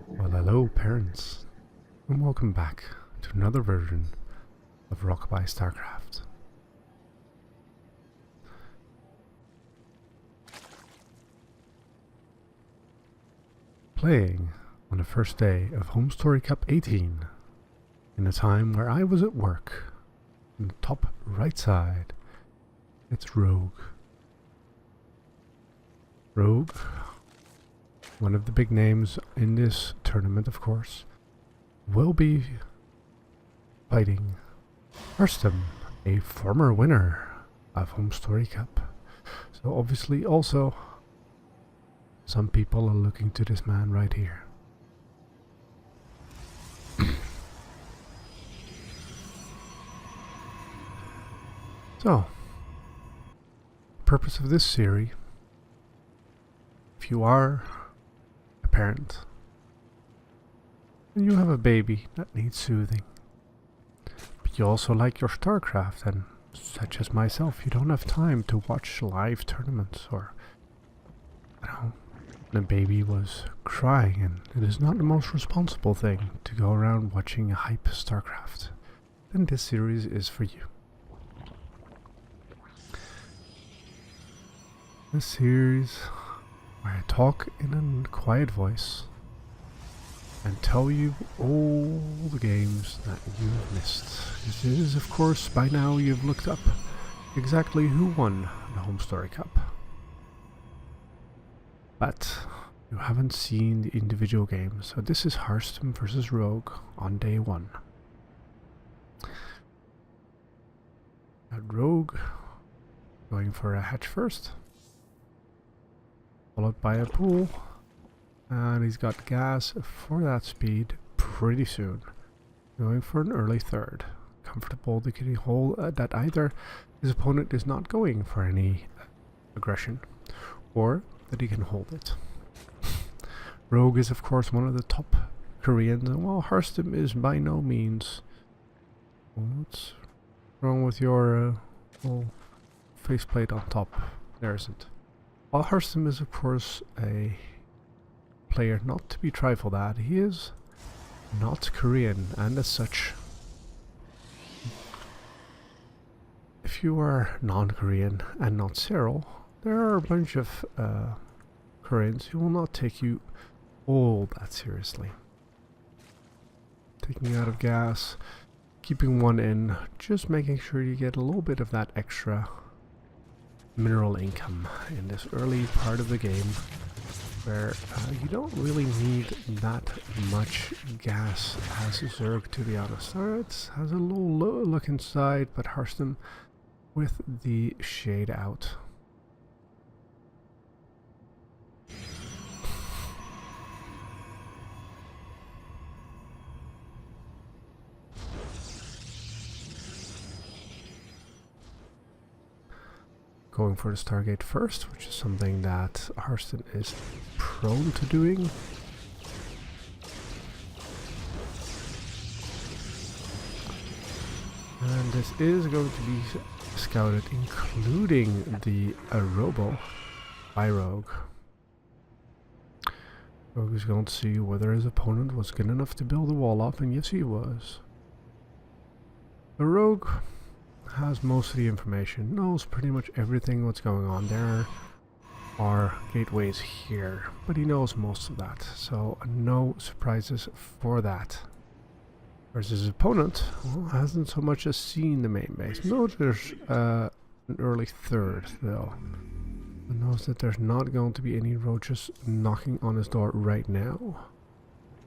Well, hello parents, and welcome back to another version of Rockabye Starcraft. Playing on the first day of Home Story Cup 18, in a time where I was at work. In the top right side, it's Rogue. Rogue, one of the big names in this tournament, of course, will be fighting Harstem, a former winner of Home Story Cup. So obviously also some people are looking to this man right here. So, purpose of this series, if you are a parent and you have a baby that needs soothing, but you also like your Starcraft, and such as myself, you don't have time to watch live tournaments, or the baby was crying, and it is not the most responsible thing to go around watching hype Starcraft, then this series is for you. This series where I talk in a quiet voice and tell you all the games that you've missed. This is, of course, by now you've looked up exactly who won the Home Story Cup. But you haven't seen the individual games, so this is Harstem versus Rogue on day 1. Rogue going for a hatch first, followed by a pool, and he's got gas for that speed pretty soon. Going for an early third. Comfortable that he can hold that either his opponent is not going for any aggression, or that he can hold it. Rogue is of course one of the top Koreans, and while Harstem is by no means... What's wrong with your little faceplate on top? There isn't. While Harstem is of course a player not to be trifled at, he is not Korean, and as such, if you are non-Korean and not Cyril, there are a bunch of Koreans who will not take you all that seriously. Taking out of gas, keeping one in, just making sure you get a little bit of that extra mineral income in this early part of the game, where you don't really need that much gas as Zerg, to be honest. It has a little low look inside, but Harstem with the shade out. Going for the Stargate first, which is something that Harstem is prone to doing. And this is going to be scouted, including the Robo by Rogue. Rogue is going to see whether his opponent was good enough to build a wall up, and yes he was. The Rogue has most of the information, knows pretty much everything what's going on. There are gateways here, but he knows most of that, so no surprises for that. Whereas his opponent, well, hasn't so much as seen the main base. Knows there's an early third though, and knows that there's not going to be any roaches knocking on his door right now.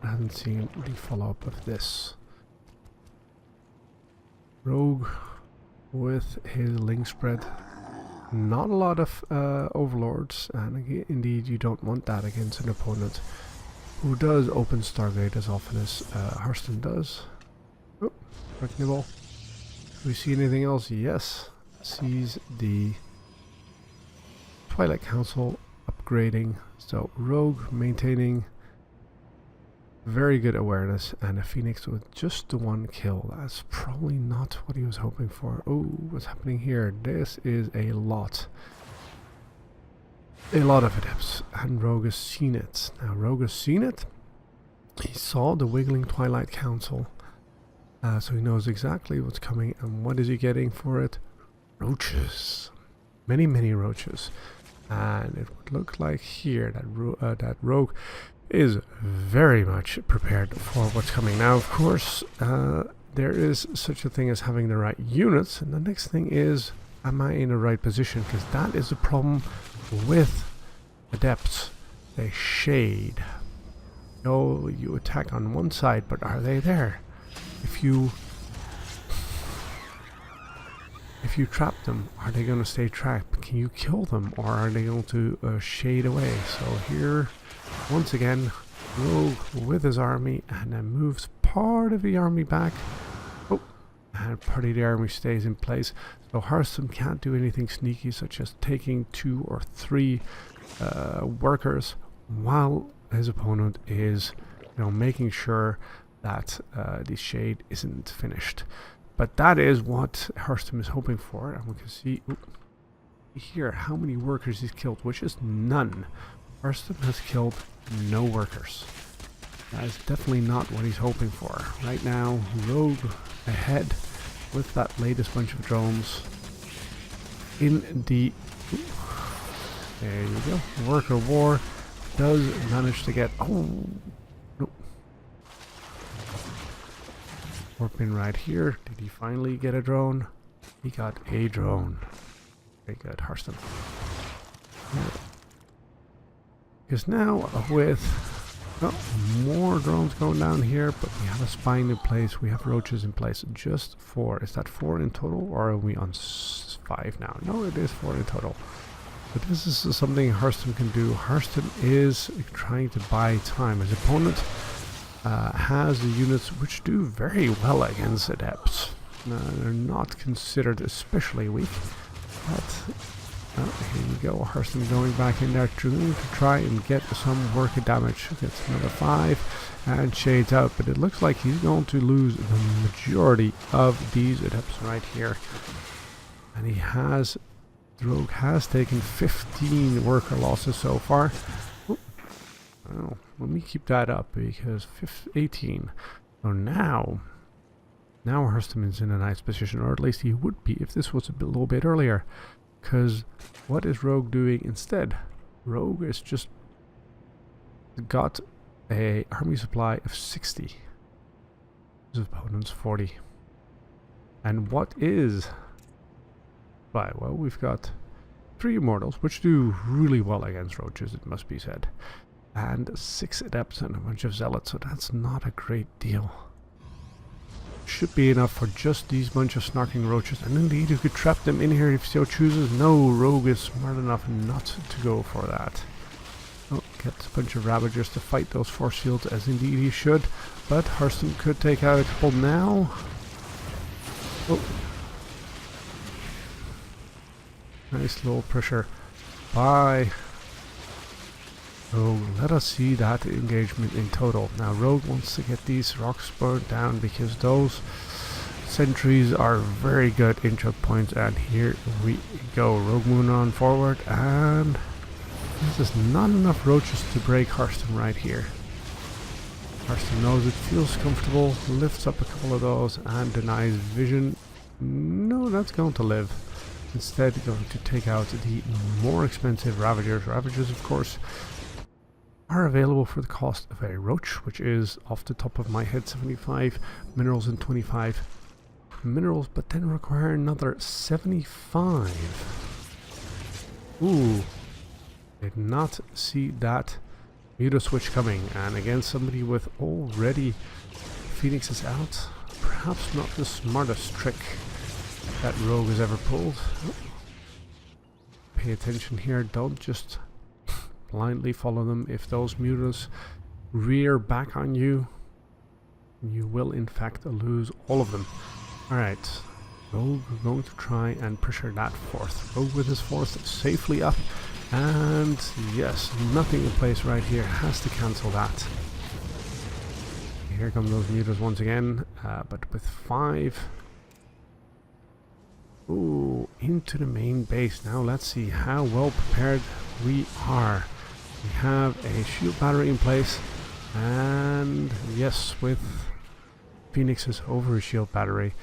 Hasn't seen the follow-up of this. Rogue with his link spread, not a lot of overlords, and indeed you don't want that against an opponent who does open Stargate as often as Harstem does. Oh, breaking the ball. Do we see anything else? Yes, sees the Twilight Council upgrading, so Rogue maintaining very good awareness, and a Phoenix with just the one kill. That's probably not what he was hoping for. Oh, what's happening here? This is a lot. a lot of adepts, and Rogue has seen it. Now Rogue has seen it. He saw the Wiggling Twilight Council, so he knows exactly what's coming. And what is he getting for it? Roaches. Many roaches. And it would look like here that that Rogue is very much prepared for what's coming. Now, of course, there is such a thing as having the right units, and the next thing is, am I in the right position? Because that is the problem with adepts. They shade. Oh, you attack on one side, but are they there? If you trap them, are they going to stay trapped? Can you kill them, or are they going to shade away? So here, once again, Rogue with his army, and then moves part of the army back. Oh, and part of the army stays in place. So Harstem can't do anything sneaky, such as taking 2 or 3 workers, while his opponent is, making sure that the shade isn't finished. But that is what Harstem is hoping for, and we can see here how many workers he's killed, which is none. Harstem has killed no workers. That is definitely not what he's hoping for. Right now, Rogue ahead with that latest bunch of drones in the... There you go. Worker War does manage to get... Oh! Nope. Warping right here. Did he finally get a drone? He got a drone. Very good, Harstem. Because now with more drones going down here, but we have a spine in place, we have roaches in place. Just 4. Is that 4 in total, or are we on 5 now? No, it is 4 in total. But this is something Harstem can do. Harstem is trying to buy time. His opponent has the units which do very well against adepts. They're not considered especially weak, but here you go. Harstem going back in there to try and get some worker damage. Gets another 5 and shades out, but it looks like he's going to lose the majority of these adepts right here. And he has... Rogue has taken 15 worker losses so far. Well, let me keep that up, because 18. So now Harstem is in a nice position, or at least he would be if this was a little bit earlier. Because what is Rogue doing instead? Rogue has just got a army supply of 60. His opponent's 40. And what is... Well, we've got 3 immortals, which do really well against roaches, it must be said. And 6 adepts and a bunch of zealots, so that's not a great deal. Should be enough for just these bunch of snarking roaches. And indeed, you could trap them in here if he so chooses. No, Rogue is smart enough not to go for that. Oh, gets a bunch of Ravagers to fight those force fields, as indeed he should. But Harstem could take out a couple now. Oh. Nice little pressure by Rogue. Let us see that engagement in total. Now Rogue wants to get these rocks burned down, because those sentries are very good in choke points. And here we go. Rogue Moon on forward, and this is not enough roaches to break Harstem right here. Harstem knows it, feels comfortable, lifts up a couple of those and denies vision. No, that's going to live. Instead, going to take out the more expensive Ravagers. Ravagers, of course, are available for the cost of a Roach, which is, off the top of my head, 75 minerals and 25 minerals, but then require another 75. Ooh, did not see that Muto switch coming, and again, somebody with already Phoenixes out. Perhaps not the smartest trick that Rogue has ever pulled. Oh. Pay attention here, don't just blindly follow them. If those mutas rear back on you, you will in fact lose all of them. Alright, Rogue going to try and pressure that 4th. Rogue with his 4th safely up, and yes, nothing in place right here, has to cancel that. Here come those mutas once again, but with 5 Ooh, into the main base. Now let's see how well prepared we are. We have a shield battery in place, and yes, with Phoenix's over shield battery,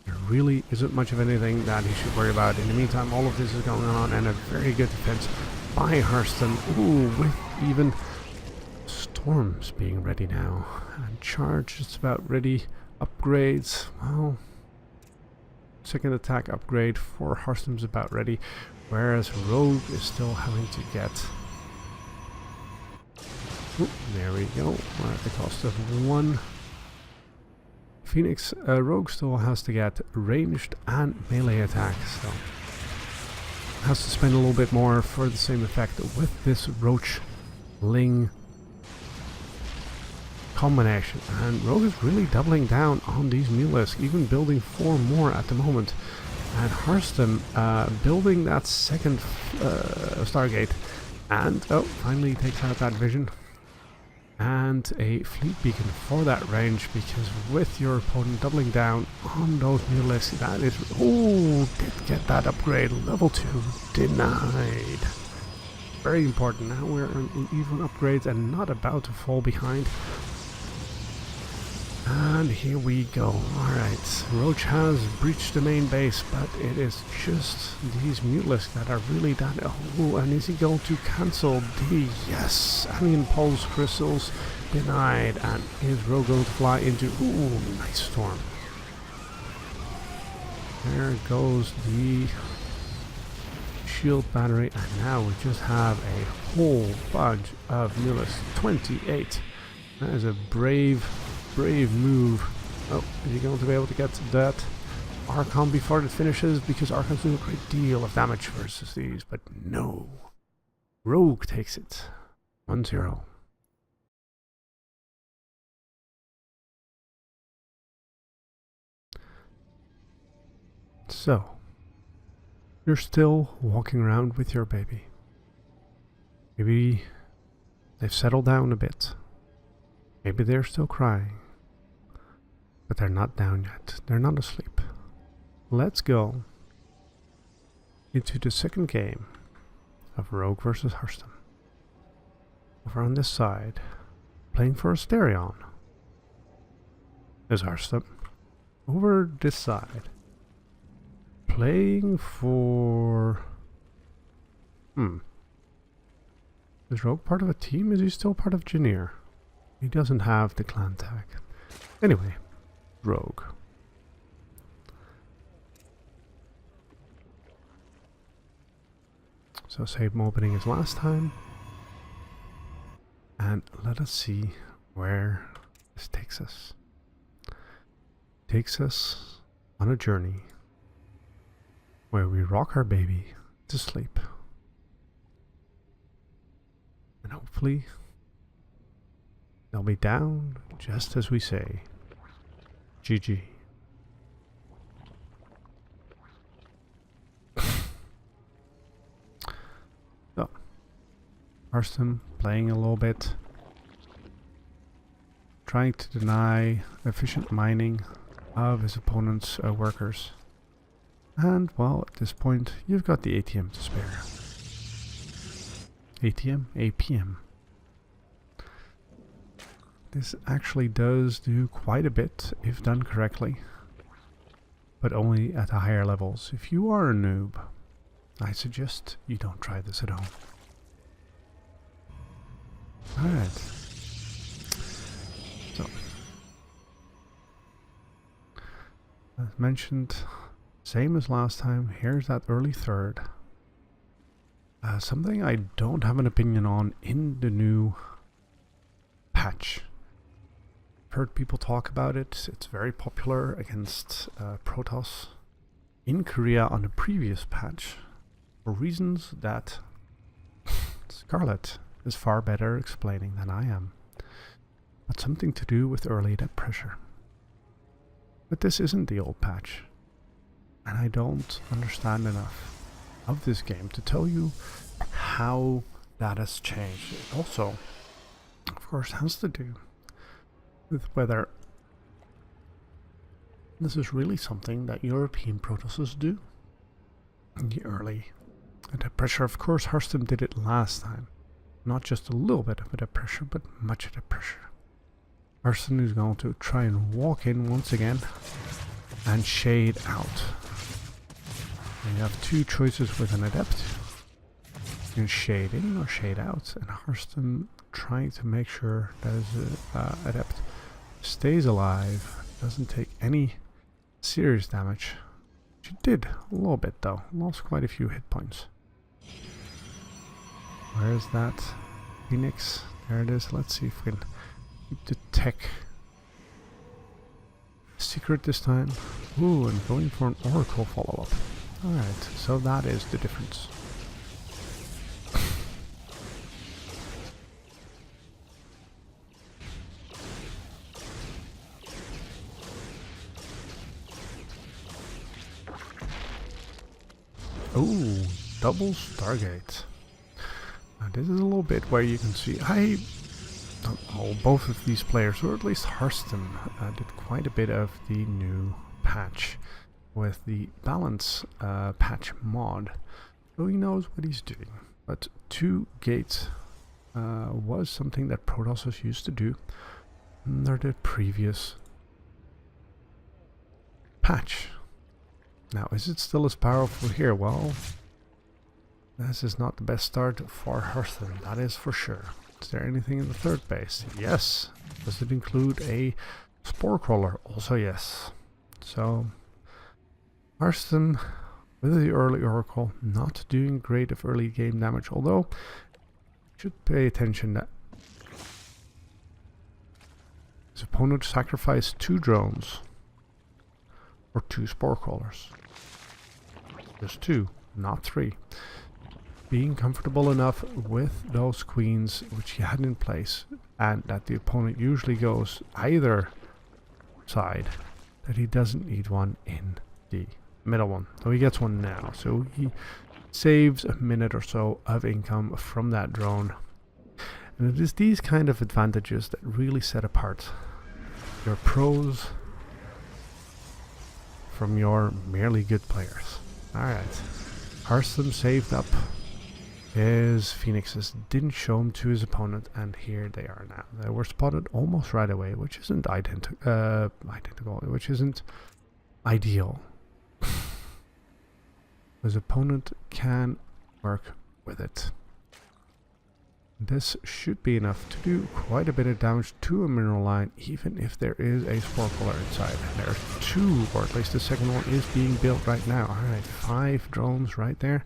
there really isn't much of anything that he should worry about. In the meantime, all of this is going on, and a very good defense by Harstem. Ooh, with even storms being ready now. And charge is about ready. Upgrades, well, second attack upgrade for Harstem's about ready, whereas Rogue is still having to get... Ooh, there we go. We're at the cost of 1. Phoenix, Rogue still has to get ranged and melee attacks, so has to spend a little bit more for the same effect with this Roach Ling combination. And Rogue is really doubling down on these Mulisk, even building 4 more at the moment. And Harstem building that second Stargate, and finally takes out that vision. And a fleet beacon for that range, because with your opponent doubling down on those Mulisk, that is... Oh, did get that upgrade. Level 2 denied. Very important. Now we're on even upgrades and not about to fall behind. And here we go. Alright, Roach has breached the main base, but it is just these Mulisk that are really that... Oh, and is he going to cancel the... Yes! Alien Pulse Crystals denied. And is Rogue going to fly into... Ooh, nice storm. There goes the shield battery, and now we just have a whole bunch of Mulisk. 28. That is a brave move. Oh, is he going to be able to get to that Archon before it finishes? Because Archons do a great deal of damage versus these, but no. Rogue takes it. 1-0. So, you're still walking around with your baby. Maybe they've settled down a bit. Maybe they're still crying. But they're not down yet. They're not asleep. Let's go into the second game of Rogue versus Harstem. Over on this side, playing for Asterion, is Harstem. Over this side, playing for... Is Rogue part of a team? Is he still part of Janir? He doesn't have the clan tag. Anyway, Rogue. So same opening as last time. And let us see where this takes us. Takes us on a journey where we rock our baby to sleep. And hopefully they'll be down just as we say. GG. So, Harstem playing a little bit, trying to deny efficient mining of his opponent's workers. And, well, at this point, you've got the ATM to spare. ATM? APM. This actually does do quite a bit if done correctly, but only at the higher levels. If you are a noob, I suggest you don't try this at home. Alright. So, as mentioned, same as last time, here's that early third. Something I don't have an opinion on in the new patch. Heard people talk about it. It's very popular against Protoss in Korea on the previous patch for reasons that Scarlet is far better explaining than I am. But something to do with early dead pressure. But this isn't the old patch, and I don't understand enough of this game to tell you how that has changed. It also, of course, has to do with whether this is really something that European Protosses do. the early adept pressure. Of course, Harstem did it last time. Not just a little bit of adept pressure, but much adept pressure. Harstem is going to try and walk in once again and shade out. You have two choices with an adept. You can shade in or shade out, and Harstem trying to make sure that his adept stays alive, doesn't take any serious damage. She did a little bit though, lost quite a few hit points. Where's that Phoenix? There it is. Let's see if we can keep the tech secret this time. Ooh, and going for an Oracle follow-up. Alright, so that is the difference. Ooh, double Stargate. Now this is a little bit where you can see, both of these players, or at least Harstem, did quite a bit of the new patch with the balance patch mod. So he knows what he's doing. But 2 gates was something that Protosses used to do under the previous patch. Now, is it still as powerful here? Well, this is not the best start for Harstem, that is for sure. Is there anything in the third base? Yes. Does it include a spore crawler? Also yes. So, Harstem with the early Oracle, not doing great of early game damage, although should pay attention that his opponent sacrificed 2 drones or 2 spore crawlers. Just 2, not 3. Being comfortable enough with those queens which he had in place, and that the opponent usually goes either side, that he doesn't need one in the middle one. So he gets one now, so he saves a minute or so of income from that drone. And it is these kind of advantages that really set apart your pros from your merely good players. Alright, Harstem saved up his phoenixes, didn't show them to his opponent, and here they are now. They were spotted almost right away, which isn't identical, which isn't ideal. His opponent can work with it. This should be enough to do quite a bit of damage to a mineral line, even if there is a spore crawler inside. And there's 2, or at least the second one is being built right now. Alright, 5 drones right there.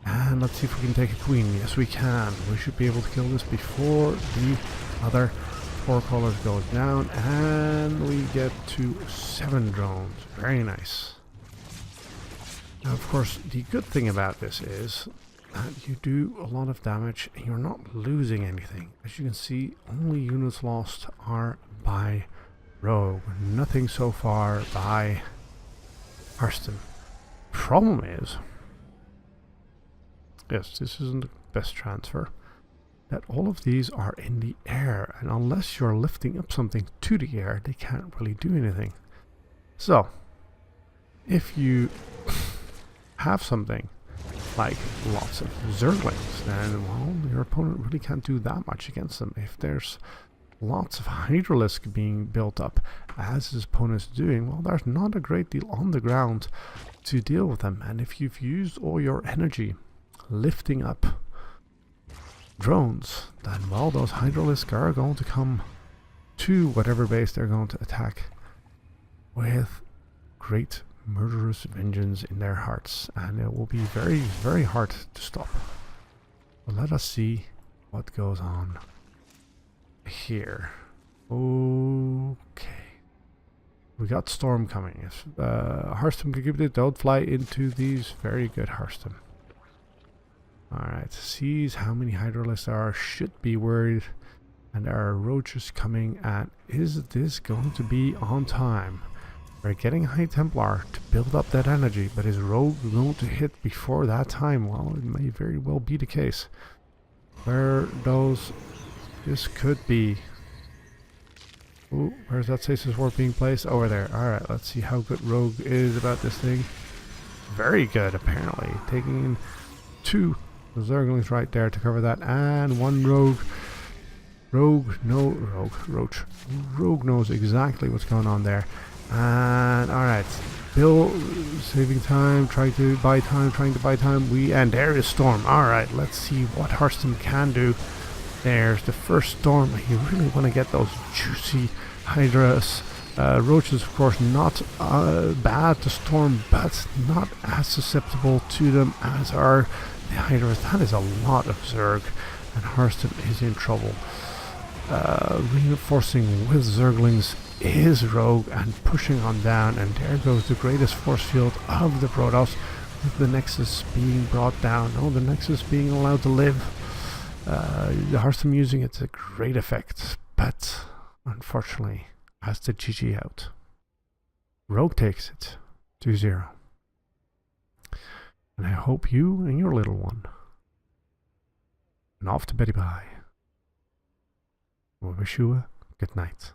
And let's see if we can take a queen. Yes, we can. We should be able to kill this before the other spore crawlers goes down. And we get to 7 drones. Very nice. Now, of course, the good thing about this is you do a lot of damage and you're not losing anything. As you can see, only units lost are by Rogue. Nothing so far by Harstem. Problem is, yes, this isn't the best transfer, that all of these are in the air, and unless you're lifting up something to the air, they can't really do anything. So, if you have something like lots of Zerglings, then, well, your opponent really can't do that much against them. If there's lots of Hydralisk being built up, as his opponent's doing, well, there's not a great deal on the ground to deal with them. And if you've used all your energy lifting up drones, then, well, those Hydralisk are going to come to whatever base they're going to attack with great murderous vengeance in their hearts, and it will be very, very hard to stop. But let us see what goes on here. Okay, we got Storm coming. If Harstem can give it, don't fly into these. Very good, Harstem. Alright, sees how many Hydralisks there are, should be worried, and there are roaches coming, and is this going to be on time? We're getting High Templar to build up that energy, but is Rogue going to hit before that time? Well, it may very well be the case. Where those... This could be... Ooh, where's that Stasis Ward being placed? Over there. Alright, let's see how good Rogue is about this thing. very good, apparently. Taking in 2 Zerglings right there to cover that, and 1 rogue. Rogue knows exactly what's going on there. And alright, Bill saving time, trying to buy time. And there is Storm. Alright, let's see what Harstem can do. There's the first Storm. You really want to get those juicy Hydras. Roaches, of course, not bad to Storm, but not as susceptible to them as are the Hydras. That is a lot of Zerg, and Harstem is in trouble. Reinforcing with Zerglings is Rogue and pushing on down, and there goes the greatest force field of the Protoss, with the Nexus being brought down. Oh, the Nexus being allowed to live. The Harstem using it to great effect, but unfortunately has to GG out. Rogue takes it 2-0. And I hope you and your little one. And off to Betty Bye. We wish you a good night.